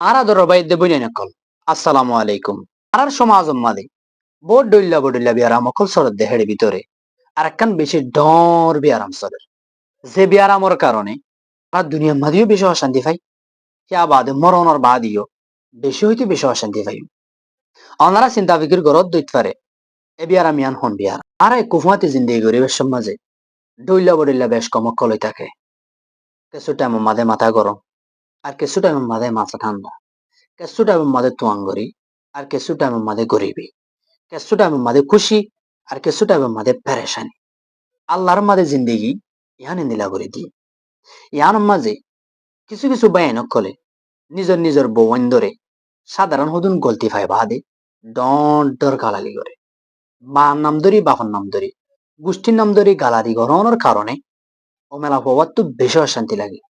আরাদর বাইদ্যে বইনে নকল আসসালামু আলাইকুম। আরার সমাজ মাদে বড় ডইল্লা বিয়ারাম অকল সরদ দেহের ভিতরে আর একখান বেশি ডর বিয়ারাম সরের যে বিয়ারামর কারণে আর দুনিয়া মাদিও বেশি অশান্তি পাই কিয়া বাদে মরণর বাদিও বেশি হইতে বেশি অশান্তি পাই। অনারা চিন্তা ফিকির গরত দইত পারে এ বিয়ারাম ইয়ান হন বিয়ার আর এক কুফুয়াতে জিন্দেগি গরিবের সমাজে ডইল্লা বেশ কমক্কল হই থাকে। কিছু টাইম মাদে মাথা গরম আর কিছু টাইম মাদে মাথা ঠান্ডা, কিছু টাইম মাদে তুয়াঙ্গরি আর কিছু টাইম মাদে গরিবি, কিছু টাইম মাদে খুশি আর কিছু টাইম মাদে পেরেশানি। আল্লাহর মাদে জিন্দেগি ইহান নিলা করে দি ইয়ান মাঝে কিছু কিছু বায়ান কলে নিজের নিজের বউন ধরে সাধারণ হদুন গলতি ফাই বাদে ডর গালালি করে মা নাম ধরি বাহন নাম ধরি গোষ্ঠীর নাম ধরি গালারি গরনের কারণে ও মেলা হওয়ার তো বেশি অশান্তি লাগে।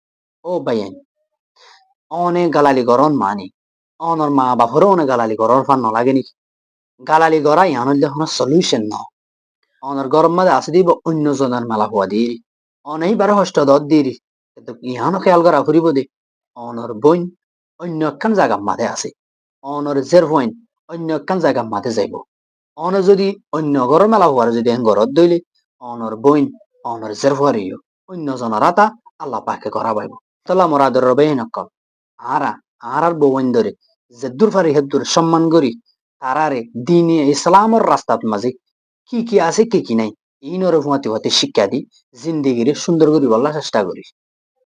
ও বাইয়ান অনেক গালালি গরন মানি অনর মা বাপরও অনেক গালালি গরর ফান নলাগে নাকি গালালি গড়া ইয়ানোর যখন সলিউশন ন অনর গরম মাঝে আছে দিব অন্য জনের মেলা হওয়া দিই অনেকবার হষ্ট দর দিই কিন্তু ইহানো খেয়াল করা ফুরিব দে অনর বইন অন্য একখান জায়গা মাঝে আছে অনর জের বইন অন্য একখান জায়গা মাঝে যাইব অন যদি অন্য ঘর মেলা হওয়ার যদি ঘরত দইলে অনর বইন অনর জের হওয়ারিও অন্য জনের আতা আল্লাহ পাকে করা পাইব তাহলে মোর আদর রবে নকল আরা আর বউন ধরে যে দূর ফারি হেদুর সম্মান করি তারারে দিনে ইসলামর রাস্তাত মাঝে কি কি আছে কি কি নাই ইনরে ফুয়াতে হতে শিক্ষা দি জিন্দিগিরে সুন্দর করি বলার চেষ্টা করি।